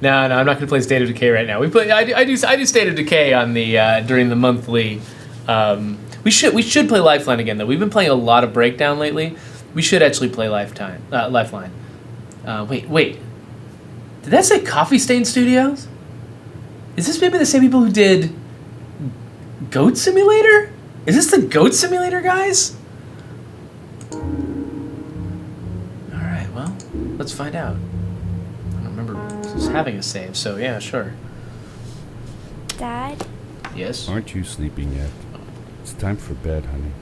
No, I'm not going to play State of Decay right now. I do State of Decay on the during the monthly. We should play Lifeline again though. We've been playing a lot of Breakdown lately. We should actually play Lifeline. Wait. Did that say Coffee Stain Studios? Is this maybe the same people who did Goat Simulator? Is this the Goat Simulator guys? All right, well, let's find out. I don't remember having a save, so yeah, sure. Dad? Yes? Aren't you sleeping yet? It's time for bed, honey.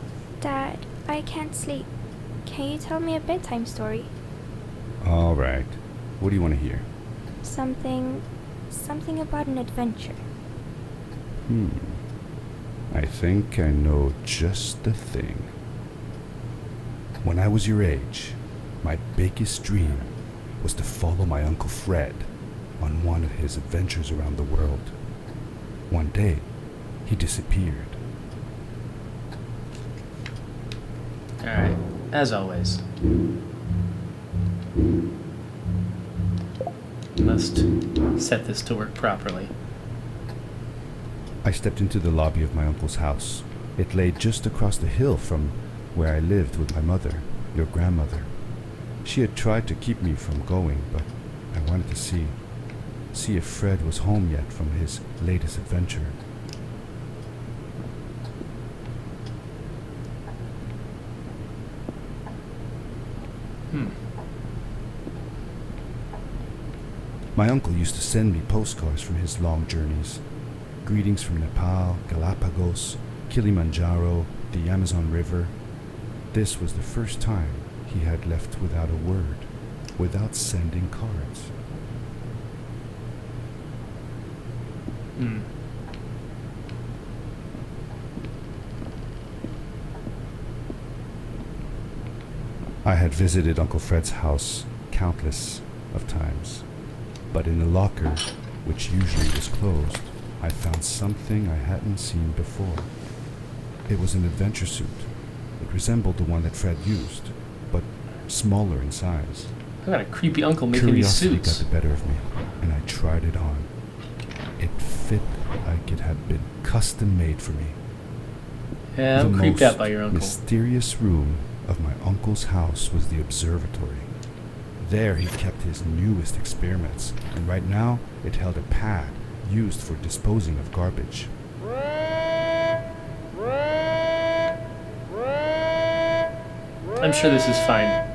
Dad, I can't sleep. Can you tell me a bedtime story? All right. What do you want to hear? Something about an adventure. I think I know just the thing. When I was your age, my biggest dream was to follow my Uncle Fred on one of his adventures around the world. One day, he disappeared. Alright, as always. Must set this to work properly. I stepped into the lobby of my uncle's house. It lay just across the hill from where I lived with my mother, your grandmother. She had tried to keep me from going, but I wanted to see if Fred was home yet from his latest adventure. My uncle used to send me postcards from his long journeys. Greetings from Nepal, Galapagos, Kilimanjaro, the Amazon River. This was the first time he had left without a word, without sending cards. I had visited Uncle Fred's house countless of times, but in the locker, which usually was closed, I found something I hadn't seen before. It was an adventure suit. It resembled the one that Fred used, but smaller in size. I got a creepy uncle making these Curiosity suits. got the better of me, and I tried it on. It fit like it had been custom made for me. Yeah, I'm The creeped out most by your uncle. mysterious room of my uncle's house was the observatory. There he kept his newest experiments, and right now it held a pad used for disposing of garbage. I'm sure this is fine.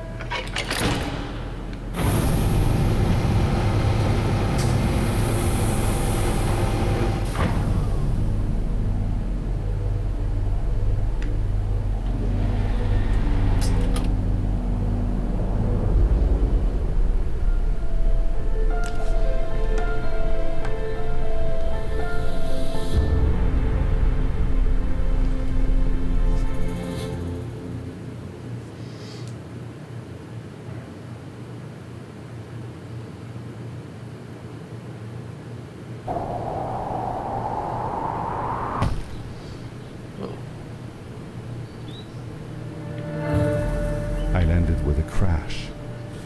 I landed with a crash,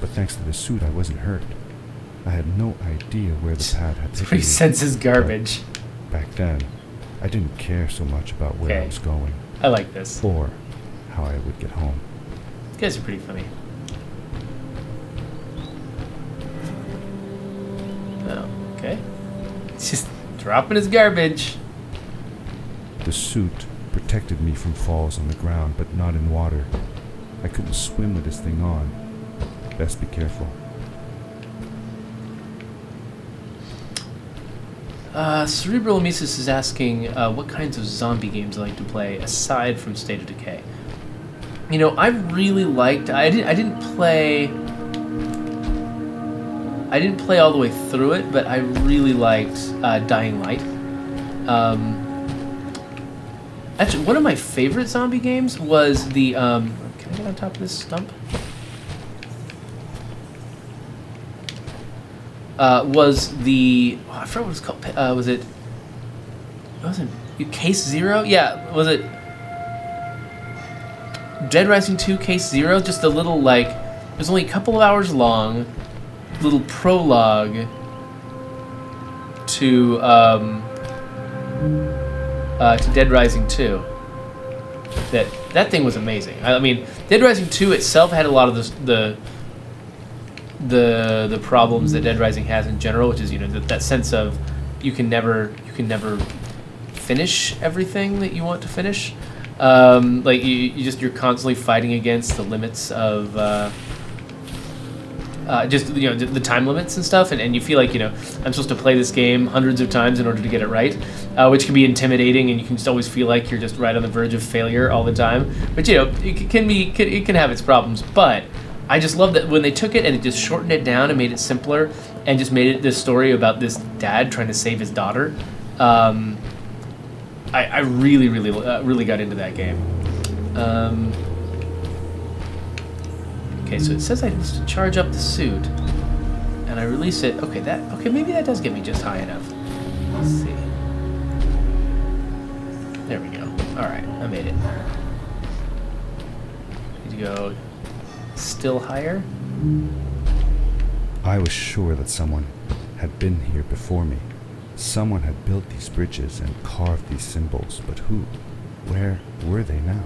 but thanks to the suit I wasn't hurt. I had no idea where the pad had That's taken where he me. senses garbage. Back then, I didn't care so much about where I Okay. was going, I like this. or how I would get home. You guys are pretty funny. Oh, okay. He's just dropping his garbage. The suit protected me from falls on the ground, but not in water. I couldn't swim with this thing on. Best be careful. Cerebral Mises is asking what kinds of zombie games I like to play aside from State of Decay. You know, I really liked. I didn't play all the way through it, but I really liked Dying Light. Actually, one of my favorite zombie games was the. Can I get on top of this stump? Was the I forgot what it's called. Was it? Wasn't Case Zero? Yeah, was it? Dead Rising 2 Case Zero? Just a little like, it was only a couple of hours long, little prologue to Dead Rising 2. That thing was amazing. I mean, Dead Rising 2 itself had a lot of the problems that Dead Rising has in general, which is that sense of you can never finish everything that you want to finish. Like you're constantly fighting against the limits of the time limits and stuff, and you feel like I'm supposed to play this game hundreds of times in order to get it right, which can be intimidating, and you can just always feel like you're just right on the verge of failure all the time. But it can have its problems. But I just love that when they took it and it just shortened it down and made it simpler, and just made it this story about this dad trying to save his daughter. I really got into that game. Okay, so it says I need to charge up the suit, and I release it. Okay, maybe that does get me just high enough. Let's see. There we go. All right, I made it. Need to go still higher. I was sure that someone had been here before me. Someone had built these bridges and carved these symbols, but who? Where were they now?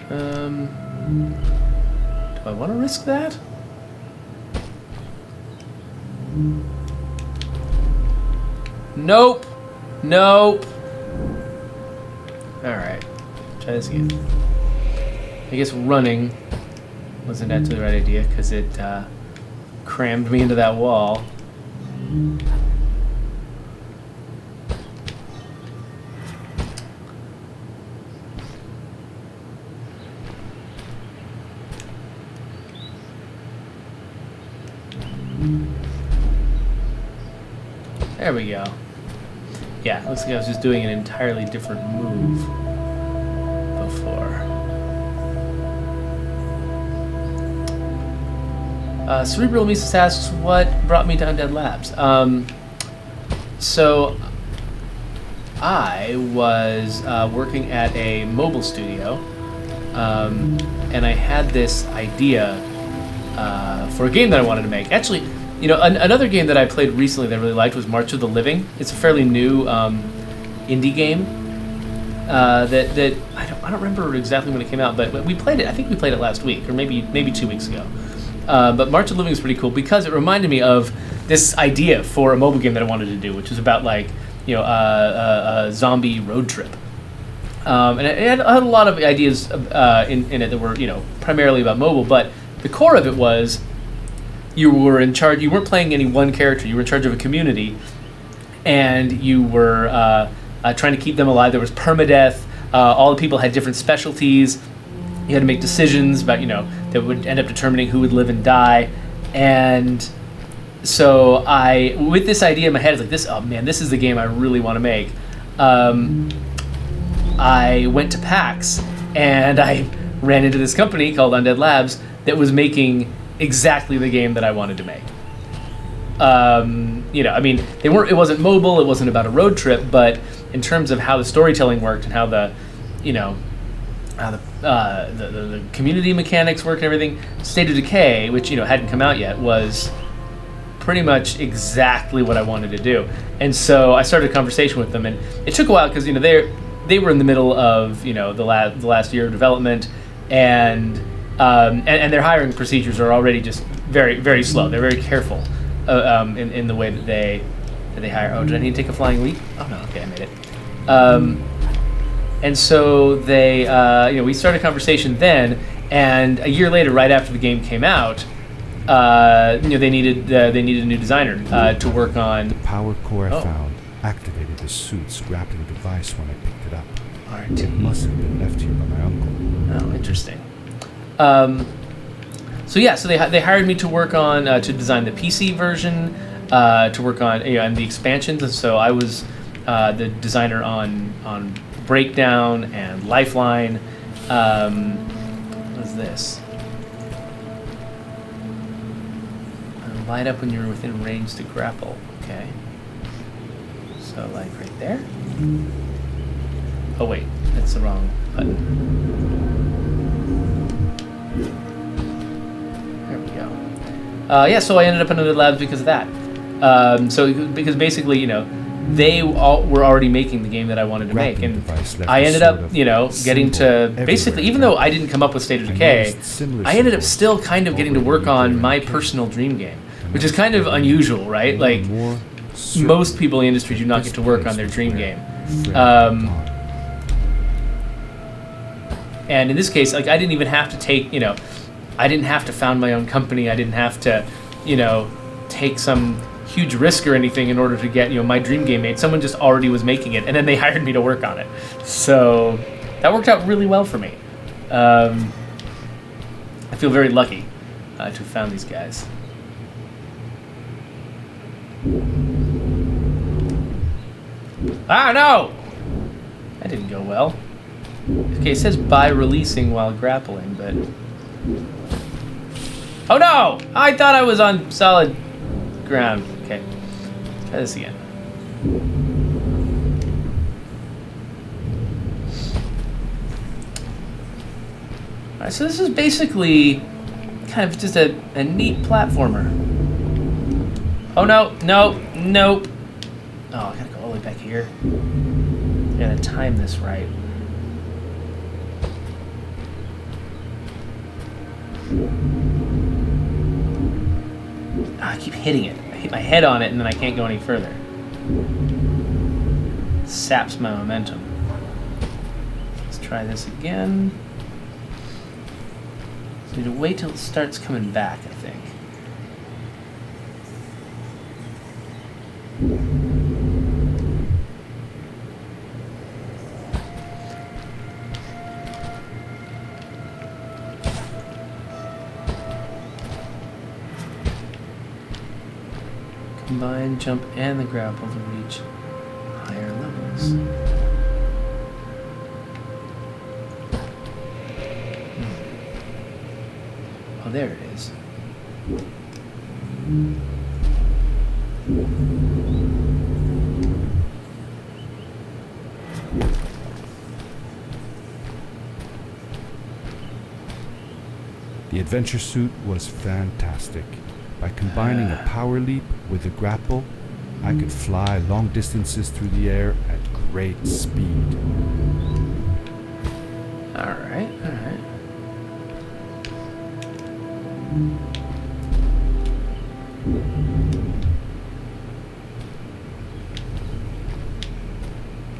Do I want to risk that? Nope. Alright. Try this again. I guess running wasn't actually the right idea because it crammed me into that wall. There we go. Yeah, looks like I was just doing an entirely different move before. Cerebral Mises asks, what brought me to Undead Labs? So, I was working at a mobile studio, and I had this idea for a game that I wanted to make. Actually, another game that I played recently that I really liked was March of the Living. It's a fairly new indie game that I don't remember exactly when it came out, but we played it. I think we played it last week, or maybe 2 weeks ago. But March of the Living is pretty cool because it reminded me of this idea for a mobile game that I wanted to do, which was about a zombie road trip. And it had a lot of ideas in it that were primarily about mobile, but the core of it was you were in charge. You weren't playing any one character. You were in charge of a community, and you were trying to keep them alive. There was permadeath. All the people had different specialties. You had to make decisions about that would end up determining who would live and die. And so with this idea in my head, it's like this. Oh man, this is the game I really want to make. I went to PAX and I ran into this company called Undead Labs that was making exactly the game that I wanted to make. It wasn't mobile, it wasn't about a road trip, but in terms of how the storytelling worked and how the community mechanics worked and everything, State of Decay, which hadn't come out yet, was pretty much exactly what I wanted to do. And so I started a conversation with them, and it took a while because they were in the middle of the last year of development, and their hiring procedures are already just very, very slow. They're very careful in the way that they hire. Oh, did I need to take a flying leap? Oh no, okay, I made it. And so they, we started a conversation then, and a year later, right after the game came out, they needed a new designer to work on. The power core I found activated the suit's grappling device when I picked it up. RT. It must have been left here by my uncle. Oh, interesting. So they hired me to work on to design the PC version, to work on and the expansions, and so I was the designer on Breakdown and Lifeline. What is this? Light up when you're within range to grapple. Okay. So like right there. Oh wait, that's the wrong button. There we go. So I ended up in Undead Labs because of that. So because basically, they all were already making the game that I wanted to make, Grappling and device left I a ended sort up, of getting symbol to basically, everywhere. even though I didn't come up with State of I Decay, noticed similar I ended up symbols still kind of getting to already work there on in my the case. personal dream game, which is kind of unusual, right? More Like and more certain most people in the industry do not this get to work place on their was dream where game. Fred Um, had gone. And in this case, like I didn't even have to take, I didn't have to found my own company. I didn't have to, take some huge risk or anything in order to get, my dream game made. Someone just already was making it, and then they hired me to work on it. So that worked out really well for me. I feel very lucky to have found these guys. Ah, no! That didn't go well. Okay, it says by releasing while grappling, but... Oh no! I thought I was on solid ground. Okay, try this again. Alright, so this is basically kind of just a neat platformer. Oh no, nope. Oh, I gotta go all the way back here. I gotta time this right. I keep hitting it. I hit my head on it and then I can't go any further. It saps my momentum. Let's try this again. So we need to wait till it starts coming back, I think. Combine, jump, and the grapple to reach higher levels. Oh, there it is. The adventure suit was fantastic. By combining a power leap with a grapple, I could fly long distances through the air at great speed. Alright.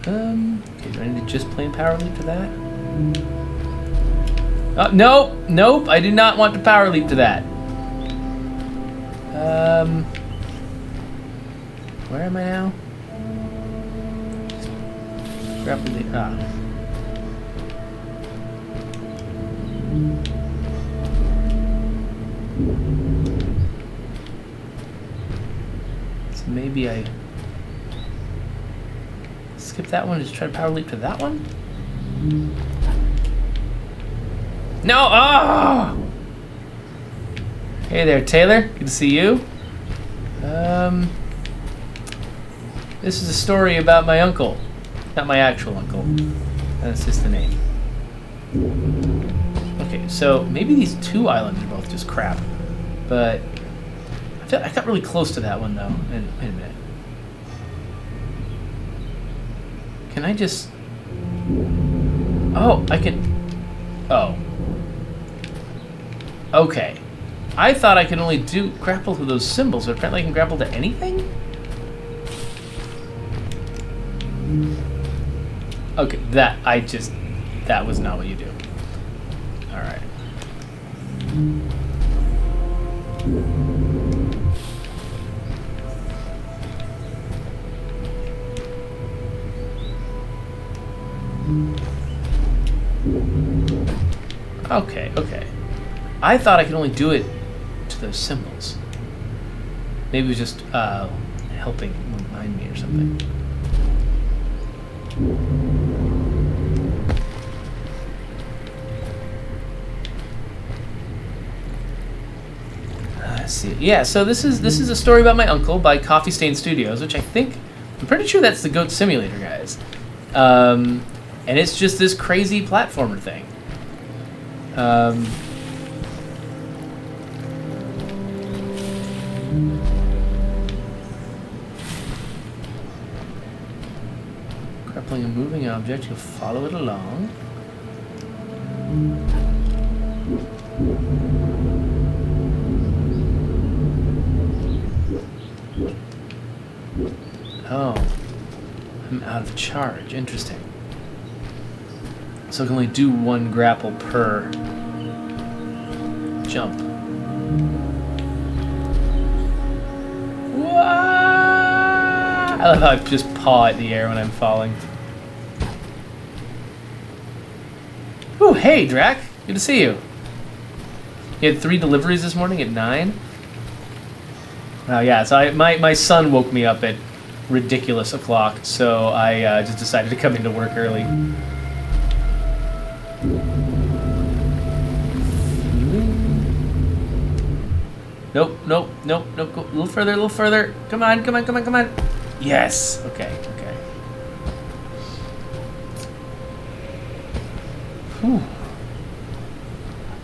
Okay, do I need to just play power leap to that? Nope, I do not want to power leap to that. Where am I now? Grapple leap, So maybe I skip that one and just try to power leap to that one? No! Oh! Hey there, Taylor. Good to see you. This is a story about my uncle. Not my actual uncle. That's just the name. Okay, so maybe these two islands are both just crap. But I got really close to that one, though. Wait a minute. Can I just... Oh, I can... Oh. Okay. I thought I could only grapple to those symbols, but apparently I can grapple to anything? Okay, that was not what you do. Alright. Okay. I thought I could only do it to those symbols. Maybe it was just helping remind me or something. Let's see. Yeah, so this is a story about my uncle by Coffee Stain Studios, which I'm pretty sure that's the Goat Simulator guys. And it's just this crazy platformer thing. pulling a moving object, you'll follow it along. Oh, I'm out of charge. Interesting. So I can only do one grapple per jump. Whoa! I love how I just paw at the air when I'm falling. Ooh, hey, Drac. Good to see you. You had 3 deliveries this morning at 9? Oh, yeah. So my son woke me up at ridiculous o'clock, so I just decided to come into work early. Nope, nope, nope, nope. Go a little further, a little further. Come on, come on, come on, come on. Yes. Okay, okay. Whew.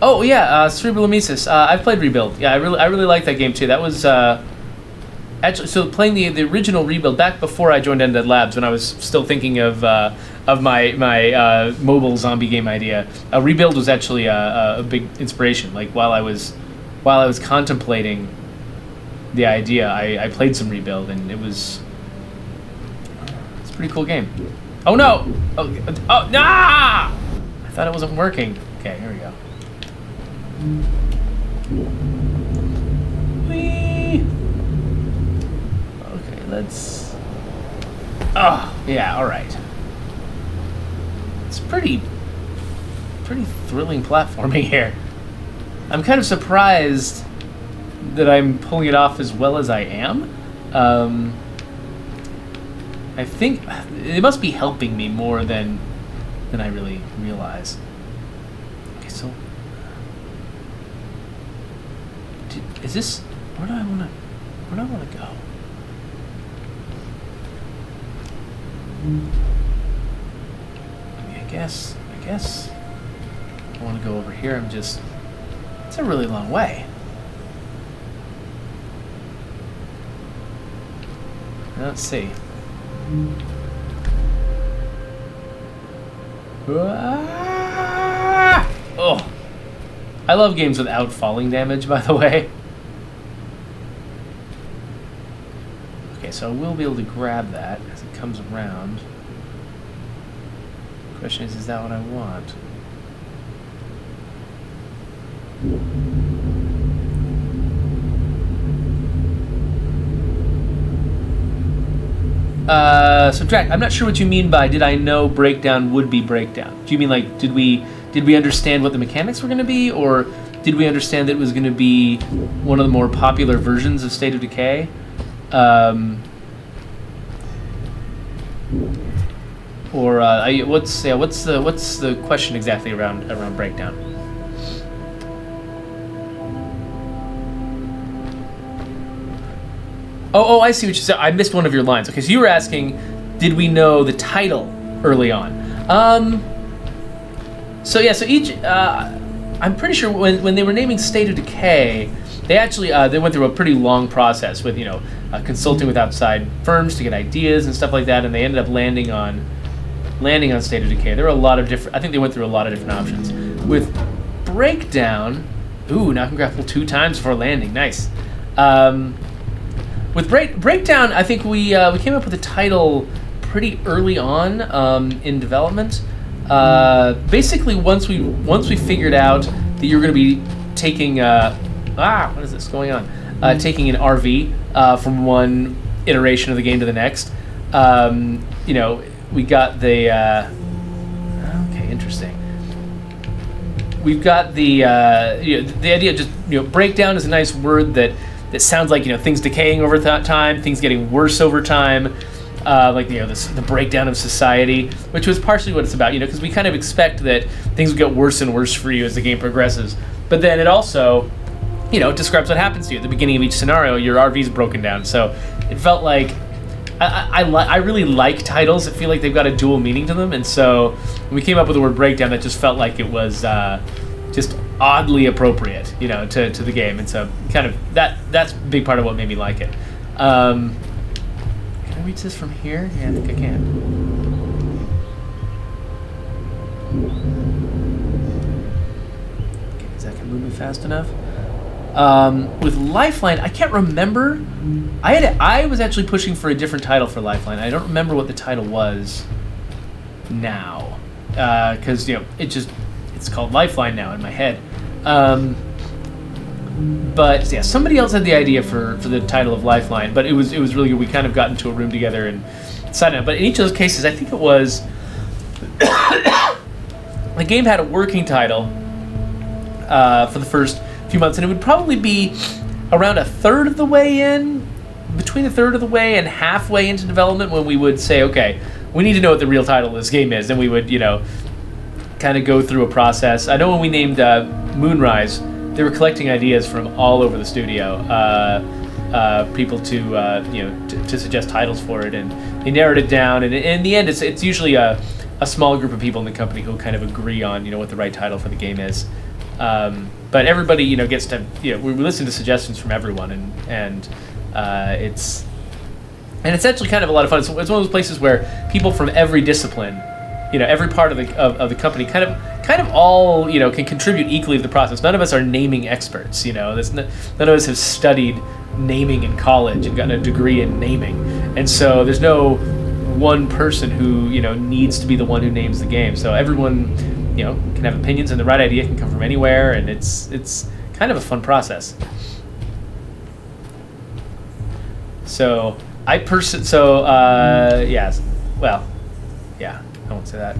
Oh yeah, Cerebral Mimesis. I've played Rebuild. Yeah, I really like that game too. That was actually, so playing the original Rebuild back before I joined Undead Labs, when I was still thinking of my mobile zombie game idea. Rebuild was actually a big inspiration. Like while I was contemplating the idea, I played some Rebuild, and it's a pretty cool game. Oh no! Oh nah! I thought it wasn't working. Okay, here we go. Whee! Okay, let's. Oh yeah, all right. It's pretty thrilling platforming here. I'm kind of surprised that I'm pulling it off as well as I am. I think it must be helping me more than I really realize. Okay, so is this where do I want to go? I guess I want to go over here. It's a really long way. Let's see. Oh, I love games without falling damage, by the way. Okay, so I will be able to grab that as it comes around. The question is that what I want? So Drac, I'm not sure what you mean by did I know breakdown would be breakdown. Do you mean like did we understand what the mechanics were going to be, or did we understand that it was going to be one of the more popular versions of State of Decay? Or what's the question exactly around breakdown? Oh, I see what you said. I missed one of your lines. Okay, so you were asking, did we know the title early on? So each, I'm pretty sure when they were naming State of Decay, they actually they went through a pretty long process with consulting with outside firms to get ideas and stuff like that, and they ended up landing on State of Decay. There were a lot of different. I think they went through a lot of different options. With Breakdown, ooh, now I can grapple 2 times before landing. Nice. With Breakdown, I think we came up with a title pretty early on in development. Basically, once we figured out that you're going to be taking what is this going on? Taking an RV from one iteration of the game to the next. We got the okay, interesting. We've got the idea of just breakdown is a nice word that sounds like things decaying over time, things getting worse over time, like the breakdown of society, which was partially what it's about. Because we kind of expect that things will get worse and worse for you as the game progresses. But then it also, it describes what happens to you at the beginning of each scenario. Your RV's broken down, so it felt like I really like titles that feel like they've got a dual meaning to them, and so when we came up with the word breakdown, that just felt like it was just oddly appropriate, to the game, and so kind of that's a big part of what made me like it. Can I reach this from here? Yeah, I think I can. move me fast enough. With Lifeline, I can't remember. I was actually pushing for a different title for Lifeline. I don't remember what the title was now, because it's called Lifeline now in my head. But yeah, somebody else had the idea for the title of Lifeline, but it was really good. We kind of got into a room together and decided. But in each of those cases, I think it was the game had a working title for the first few months, and it would probably be around a third of the way in, between a third of the way and halfway into development, when we would say, okay, we need to know what the real title of this game is. Then we would, kind of go through a process. I know when we named Moonrise, they were collecting ideas from all over the studio, people to suggest titles for it, and they narrowed it down. And in the end, it's usually a small group of people in the company who kind of agree on what the right title for the game is. But everybody gets to we listen to suggestions from everyone, and it's actually kind of a lot of fun. It's one of those places where people from every discipline, every part of the company kind of all can contribute equally to the process. None of us are naming experts. None of us have studied naming in college and gotten a degree in naming, and so there's no one person who needs to be the one who names the game. So everyone can have opinions, and the right idea can come from anywhere, and it's kind of a fun process. So yes, well, yeah, I won't say that.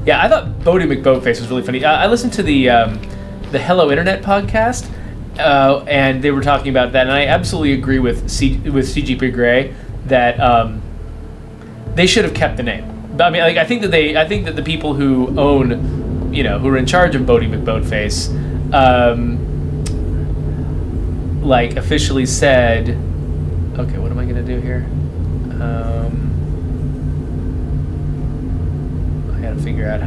Yeah, I thought Bodie McBoatface was really funny. I listened to the Hello Internet podcast, and they were talking about that, and I absolutely agree with CGP Grey that they should have kept the name. But I mean, I think that the people who own, who are in charge of Bodie McBoatface, officially said, okay, what am I gonna do here? I gotta figure out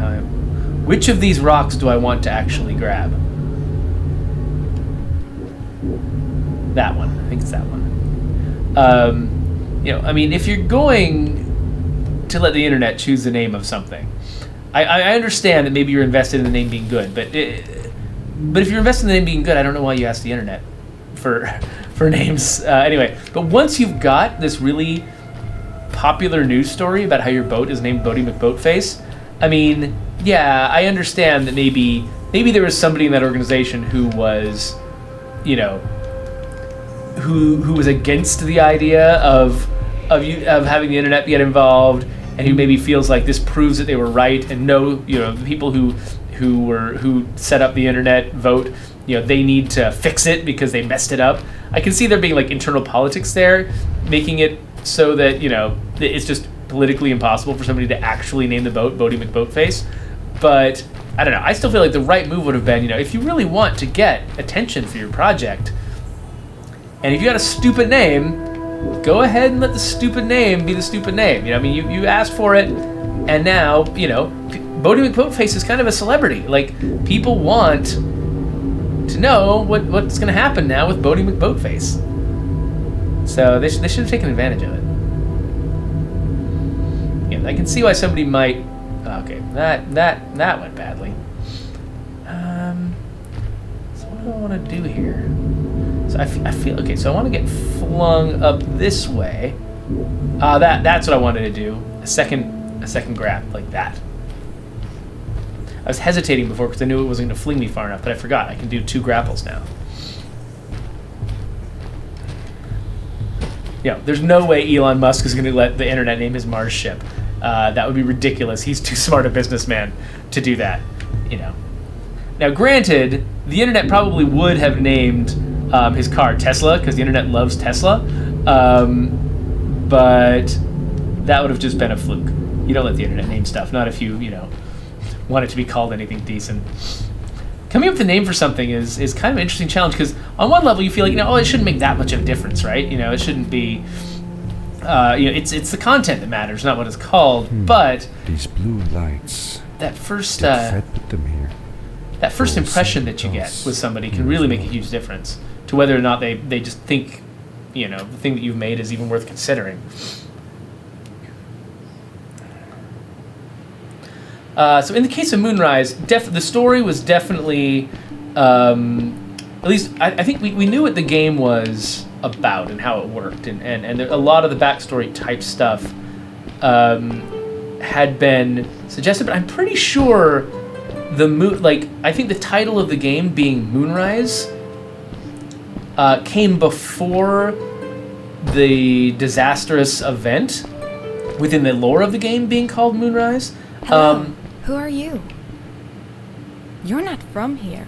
which of these rocks do I want to actually grab? That one. I think it's that one. If you're going to let the internet choose the name of something, I understand that maybe you're invested in the name being good, but if you're invested in the name being good, I don't know why you ask the internet for names. Anyway, but once you've got this really popular news story about how your boat is named Bodie McBoatface, I mean, yeah, I understand that maybe there was somebody in that organization who was, who was against the idea of having the internet get involved, and who maybe feels like this proves that they were right, and the people who set up the internet vote, they need to fix it because they messed it up. I can see there being internal politics there, making it so that it's just politically impossible for somebody to actually name the boat Bodie McBoatface. But I don't know. I still feel like the right move would have been, if you really want to get attention for your project, and if you got a stupid name, go ahead and let the stupid name be the stupid name. You asked for it, and now, Bodie McBoatface is kind of a celebrity. People want to know what's going to happen now with Bodie McBoatface. So they should have taken advantage of it. Yeah, I can see why somebody might. Okay, that went badly. So what do I want to do here? So I feel okay. So I want to get flung up this way. That's what I wanted to do. A second grab like that. I was hesitating before because I knew it wasn't going to fling me far enough, but I forgot I can do 2 grapples now. There's no way Elon Musk is going to let the internet name his Mars ship. That would be ridiculous. He's too smart a businessman to do that. Now, granted, the internet probably would have named his car Tesla because the internet loves Tesla, but that would have just been a fluke. You don't let the internet name stuff, not if you want it to be called anything decent. Coming up with a name for something is kind of an interesting challenge because on one level you feel like it shouldn't make that much of a difference, right? It shouldn't be. It's the content that matters, not what it's called. But these blue lights. That first Fred put them here. That first impression that you get with somebody can really make a huge difference to whether or not they just think the thing that you've made is even worth considering. So in the case of Moonrise, the story was definitely, at least I think we knew what the game was about and how it worked, and a lot of the backstory type stuff had been suggested, but I'm pretty sure I think the title of the game being Moonrise came before the disastrous event within the lore of the game being called Moonrise. Hello. Who are you? You're not from here.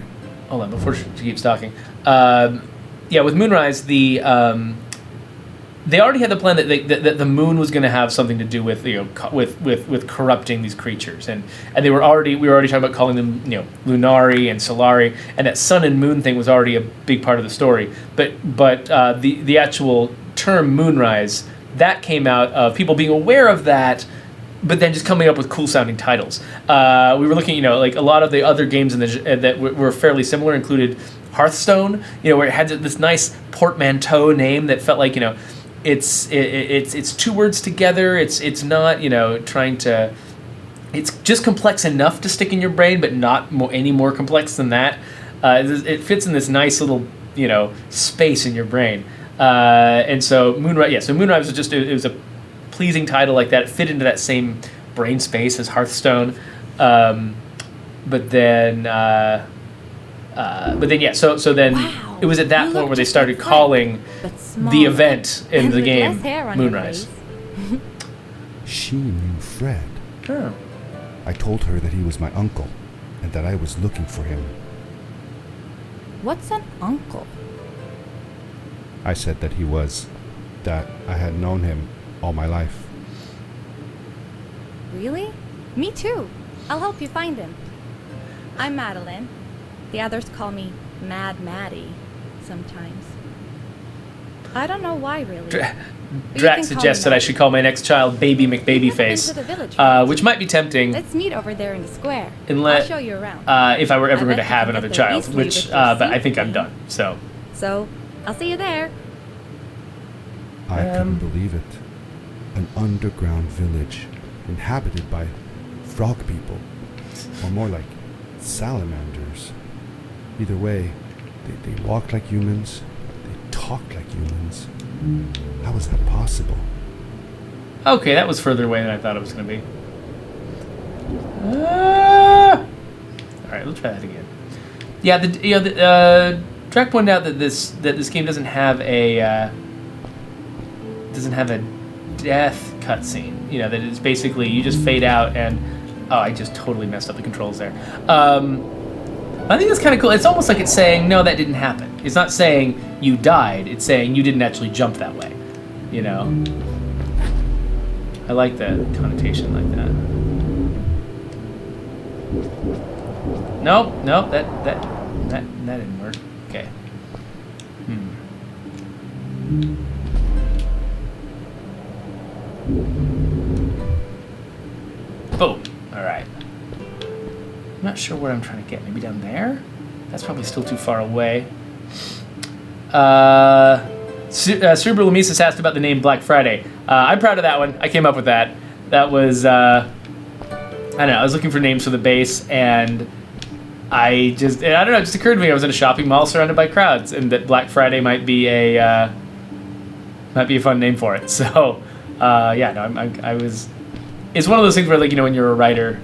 Hold on, before she keeps talking. With Moonrise, they already had the plan that the moon was going to have something to do with with corrupting these creatures, and we were already talking about calling them Lunari and Solari, and that sun and moon thing was already a big part of the story. But the actual term Moonrise, that came out of people being aware of that, but then just coming up with cool sounding titles. We were looking, like a lot of the other games that were fairly similar included Hearthstone, where it had this nice portmanteau name that felt like, it's two words together. It's not, trying to. It's just complex enough to stick in your brain, but not any more complex than that. It fits in this nice little, space in your brain. And so Moonrise, So Moonrise was just it was a pleasing title like that. It fit into that same brain space as Hearthstone. But then. So then Wow. it was at that You point look where they just started like calling but smaller. the event in And the with game less hair on your Moonrise. face. She knew Fred. Oh. I told her that he was my uncle and that I was looking for him. What's an uncle? I said that that I had known him all my life. Really? Me too. I'll help you find him. I'm Madeline. The others call me Mad Maddie sometimes. I don't know why, really. Drax suggests that I should call my next child Baby McBabyface, Into the village, right? which might be tempting Let's meet over there in the square. Unless- I'll show you around. if I were ever I going to bet you have can another get there child, easily which with your but I think I'm seat. done. So So, I'll see you there. I couldn't believe it. An underground village inhabited by frog people, or more like salamanders. Either way, they walked like humans, they talked like humans. How was that possible? okay, that was further away than I thought it was going to be. All right, let's try that again. Yeah, Drac pointed out that this game doesn't have a death cutscene. That it's basically you just fade out and I just totally messed up the controls there. I think that's kind of cool. It's almost like it's saying no, that didn't happen. It's not saying you died. It's saying you didn't actually jump that way. I like the connotation like that. Nope, that didn't work. Okay. Boom. All right. I'm not sure where I'm trying to get. Maybe down there? That's probably still too far away. Cerebral Mises asked about the name Black Friday. I'm proud of that one. I came up with that. That was, I don't know, I was looking for names for the base, and I don't know, it just occurred to me I was in a shopping mall surrounded by crowds, and that Black Friday might be a fun name for it. So, I was... It's one of those things where, like, when you're a writer,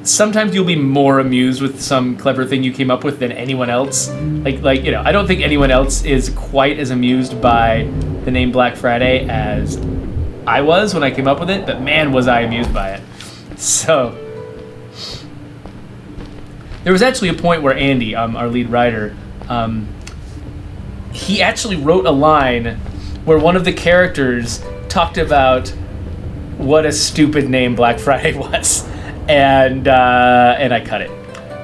sometimes you'll be more amused with some clever thing you came up with than anyone else. I don't think anyone else is quite as amused by the name Black Friday as I was when I came up with it, but man, was I amused by it. So, there was actually a point where Andy, our lead writer, he actually wrote a line where one of the characters talked about what a stupid name Black Friday was. And I cut it.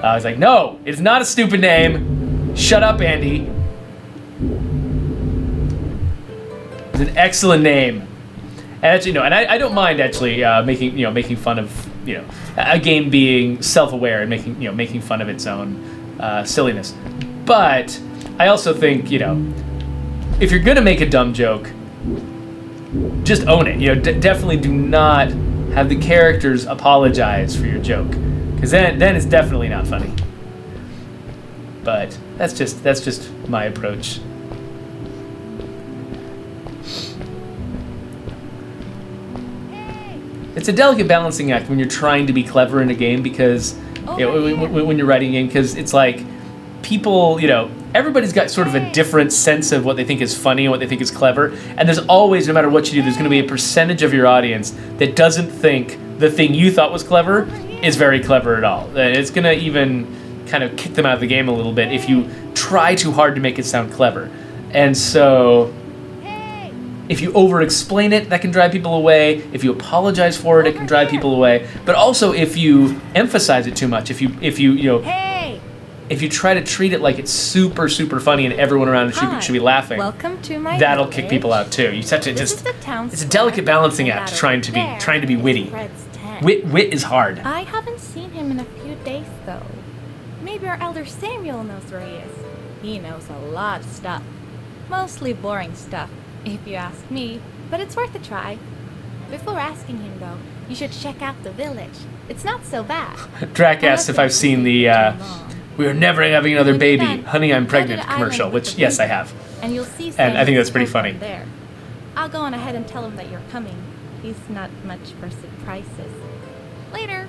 I was like, no, it's not a stupid name. Shut up, Andy. It's an excellent name. And actually, and I don't mind actually making fun of a game being self-aware and making fun of its own silliness. But I also think if you're gonna make a dumb joke, just own it. Definitely do not have the characters apologize for your joke, because then it's definitely not funny. But that's just my approach. It's a delicate balancing act when you're trying to be clever in a game, because when you're writing a game, because it's like people, everybody's got sort of a different sense of what they think is funny and what they think is clever, and there's always, no matter what you do, there's going to be a percentage of your audience that doesn't think the thing you thought was clever is very clever at all. It's going to even kind of kick them out of the game a little bit if you try too hard to make it sound clever. And so if you over-explain it, that can drive people away. If you apologize for it, it can drive people away. But also, if you emphasize it too much, if you try to treat it like it's super, super funny and everyone around should be laughing, welcome to my that'll village. kick people out too. You just have to it's a delicate balancing act trying to be witty. Wit is hard. I haven't seen him in a few days though. Maybe our elder Samuel knows where he is. He knows a lot of stuff. Mostly boring stuff, if you ask me, but it's worth a try. Before asking him though, you should check out the village. It's not so bad. Drac asked if I've seen the "We are never having another baby, honey, I'm pregnant" commercial, which yes, I have. And you'll see. And I think that's pretty funny. There. I'll go on ahead and tell him that you're coming. He's not much for surprises. Later.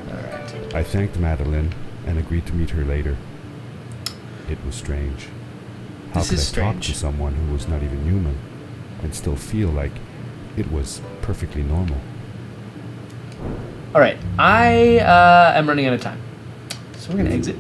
All right. I thanked Madeline and agreed to meet her later. It was strange. How This could I is talk strange. to someone who was not even human and still feel like it was perfectly normal? All right. I am running out of time, so we're gonna exit.